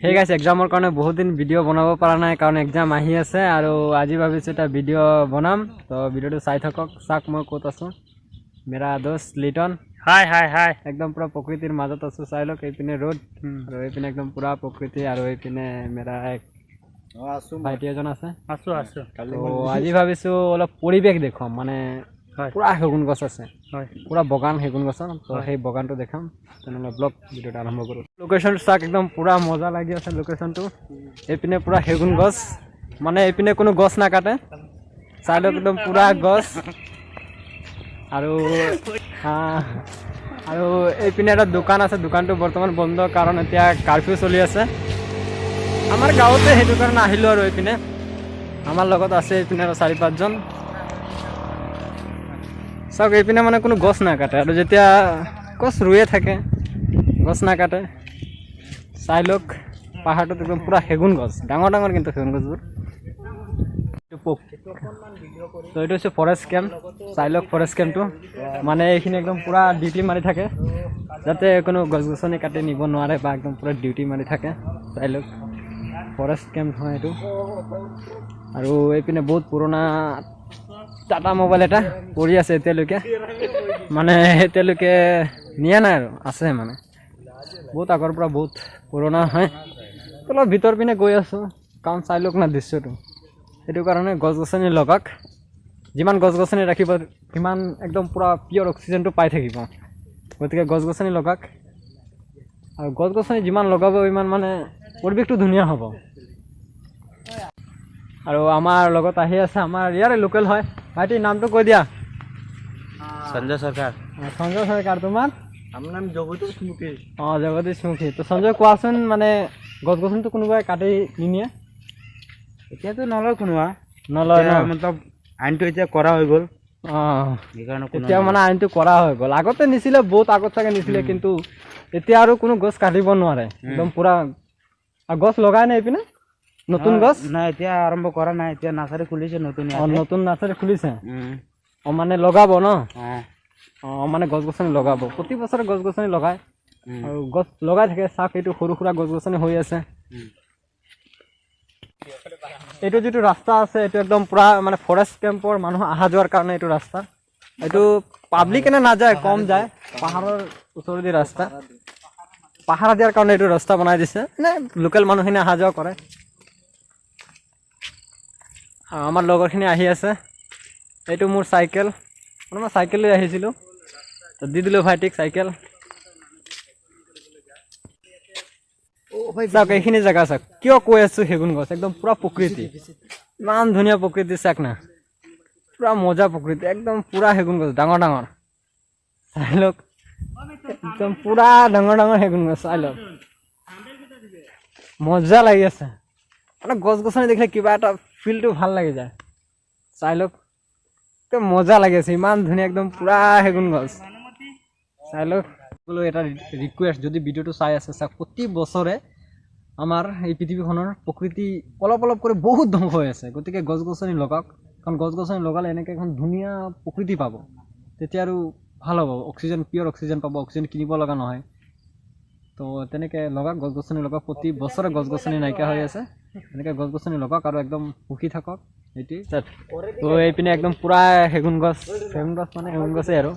hey guys एग्जाমৰ কাৰণে বহুত দিন ভিডিঅ' বনাব পৰা নাই কাৰণ এক্সাম আহি আছে আৰু আজি ভাবিছো এটা ভিডিঅ' বনাম তো ভিডিঅ'টো চাই থাকক চাক মই ক'ত আছো मेरा दोस्त लिटन हाय हाय हाय एकदम पूरा प्रकृतिर মাজত আছো চাই লওক এইপিনে रोड আৰু এইপিনে একদম पूरा प्रकृति আৰু এইপিনে मेरा एक ভাইটি এজন আছে আছো আছো তো আজি ভাবিছো অলপ পৰিবেশ দেখম মানে पूरा হেগুন গছ আছে पूरा बगान हेगुन गछ तो সেই बगानটো দেখাম তেনেহলে ব্লগ ভিডিওটা আৰম্ভ কৰো লোকেশন চাক একদম पूरा মজা লাগি আছে লোকেশনটো এইপিনে पूरा হেগুন গছ মানে এইপিনে কোনো গছ না কাটে চাই লওক একদম पूरा গছ আৰু আৰু এইপিনে এটা দোকান আছে দোকানটো বৰ্তমান বন্ধ কাৰণ এতিয়া কাৰফিউ চলি আছে আমাৰ গাঁৱতে হেতু কাৰণ আহিলো আৰু এইপিনে আমাৰ লগত আছে এইপিনে 4-5 জন सब এইপিনে মানে কোনো গছ না কাটে আৰু যেতিয়া গছ ৰুয়ে থাকে গছ না কাটে চাই লওক পাহাৰটোত একদম পুৰা হেগুন গছ ডাঙৰ ডাঙৰ কিন্তু হেগুন গছবোৰ তো এইটো হৈছে ফৰেষ্ট কেম্প চাই লওক ফৰেষ্ট কেম্পটো মানে এইখিনি একদম পুৰা ডিউটি মাৰি থাকে যাতে কোনো গছ গছনি কাটি নিব নোৱাৰে বা একদম পুৰা ডিউটি মাৰি থাকে চাই লওক ফৰেষ্ট কেম্প হয় এইটো আৰু এইপিনে বহুত পুৰণা টাটা মোবাইল এটা পৰি আছে এতিয়ালৈকে মানে এতিয়ালৈকে নিয়া নাই আৰু আছে মানে বহুত আগৰ পৰা বহুত পুৰণা হয় অলপ ভিতৰ পিনে গৈ আছো কাৰণ চাই লওক না দৃশ্যটো এইটো কাৰণে গছ গছনি লগাক যিমান গছ গছনি ৰাখিব কিমান একদম পুৰা পিয়ৰ অক্সিজেনটো পাই থাকিব গতিকে গছ গছনি লগাক আৰু গছ গছনি যিমান লগাব ইমান মানে পৰিৱেশটো ধুনীয়া হ'ব আৰু আমাৰ লগত আহি আছে আমাৰ ইয়াৰে লোকেল হয় ভাইটি নামটো কৈ দিয়া संजय सरकार সঞ্জয় সৰকাৰ তোমাৰ আমাৰ নাম জগদীশ মুখী জগদীশ মুখী তো সঞ্জয় কোৱাচোন মানে গছ গছনিটো কোনোবাই কাটি নিনিয়ে এতিয়াতো নলয় কোনোবা নলয় ন মতলব আইনটো এতিয়া কৰা হৈ গ'ল এতিয়া মানে আইনটো কৰা হৈ গ'ল আগতে নিছিলে বহুত আগত চাগে নিছিলে কিন্তু এতিয়া আৰু কোনো গছ কাটিব নোৱাৰে একদম পুৰা গছ লগাই নাই এইপিনে নতুন গছ না এতিয়া আৰম্ভ কৰা নাই এতিয়া নাৰ্সাৰী খুলিছে নতুন নতুন নাৰ্সাৰী খুলিছে মানে লগাব ন মানে গছ গছনি লগাব প্ৰতি বছৰে গছ গছনি লগায় আৰু গছ লগাই থাকে চাক এইটো সৰু সুৰা গছ গছনি হৈ আছে এইটো যেটো ৰাস্তা আছে এইটো একদম পুৰা মানে ফৰেষ্ট কেম্পৰ মানুহ আহা যোৱাৰ কাৰণে এইটো ৰাস্তা এইটো পাব্লিক এনে না যায় কম যায় পাহাৰৰ ওচৰেদি ৰাস্তা পাহাৰ দিয়াৰ কাৰণে এইটো ৰাস্তা বনাই দিছে নে লোকেল মানুহখিনি আহা যোৱা কৰে আমাৰ লগৰখিনি আহি আছে এইটো মোৰ সাইকেল মই সাইকেল লৈ আহিছিলো তো দি দিলো ভাইটিক সাইকেল চাক এইখিনি জায়গা চাক কিয় কৈ আছো হেগুন গছ একদম পুৰা প্ৰকৃতি ইমান ধুনীয়া প্ৰকৃতি চাক না পুৰা মজা প্ৰকৃতি একদম পুৰা হেগুন গছ ডাঙৰ ডাঙৰ চাই লওক একদম পুৰা ডাঙৰ ডাঙৰ হেগুন গছ চাই লওক মজা লাগি আছে মানে গছ গছনি দেখিলে কিবা এটা ফিলটো ভাল লাগি যায় চাই লওক একদম মজা লাগি আছে ইমান ধুনীয়া একদম পুৰা হেগুন গছ চাই লওক এটা ৰিকুৱেষ্ট যদি ভিডিঅ'টো চাই আছে চাওক প্ৰতি বছৰে আমাৰ এই পৃথিৱীখনৰ প্ৰকৃতি অলপ অলপ কৰি বহুত ধ্বংস হৈ আছে গতিকে গছ গছনি লগাওক কাৰণ গছ গছনি লগালে এনেকৈ এখন ধুনীয়া প্ৰকৃতি পাব তেতিয়া আৰু ভাল হ'ব অক্সিজেন পিয়ৰ অক্সিজেন পাব অক্সিজেন কিনিব লগা নহয় তো তেনেকৈ লগাওক গছ গছনি লগাওক প্ৰতি বছৰে গছ গছনি নাইকিয়া হৈ আছে এনেকৈ গছ গছনি লগাওক আৰু একদম সুখী থাকক এইটোৱেই তো এইপিনে একদম পুৰা হেগুন গছ মানে হেগুন গছেই আৰু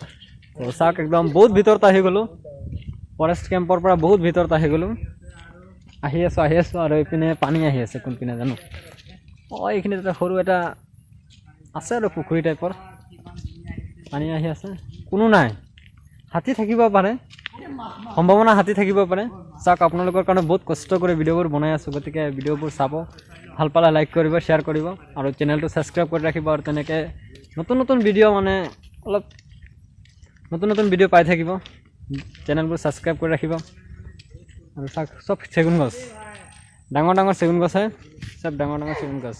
তো চাওক একদম বহুত ভিতৰত আহি গ'লোঁ ফৰেষ্ট কেম্পৰ পৰা বহুত ভিতৰত আহি গ'লোঁ আহি আছোঁ আৰু এইপিনে পানী আহি আছে কোনপিনে জানো এইখিনিত এটা সৰু এটা আছে আৰু পুখুৰী টাইপৰ পানী আহি আছে কোনো নাই হাতী থাকিব পাৰে সম্ভাৱনা হাতী থাকিব পাৰে চাওক আপোনালোকৰ কাৰণে বহুত কষ্ট কৰি ভিডিঅ'বোৰ বনাই আছোঁ গতিকে ভিডিঅ'বোৰ চাব ভাল পালে লাইক কৰিব শ্বেয়াৰ কৰিব আৰু চেনেলটো ছাবস্ক্ৰাইব কৰি ৰাখিব আৰু তেনেকৈ নতুন নতুন ভিডিঅ' মানে অলপ নতুন নতুন ভিডিঅ' পাই থাকিব চেনেলবোৰ ছাবস্ক্ৰাইব কৰি ৰাখিব আৰু চাওক চব চেগুন গছ ডাঙৰ ডাঙৰ চেগুন গছ হয় চব ডাঙৰ ডাঙৰ চেগুন গছ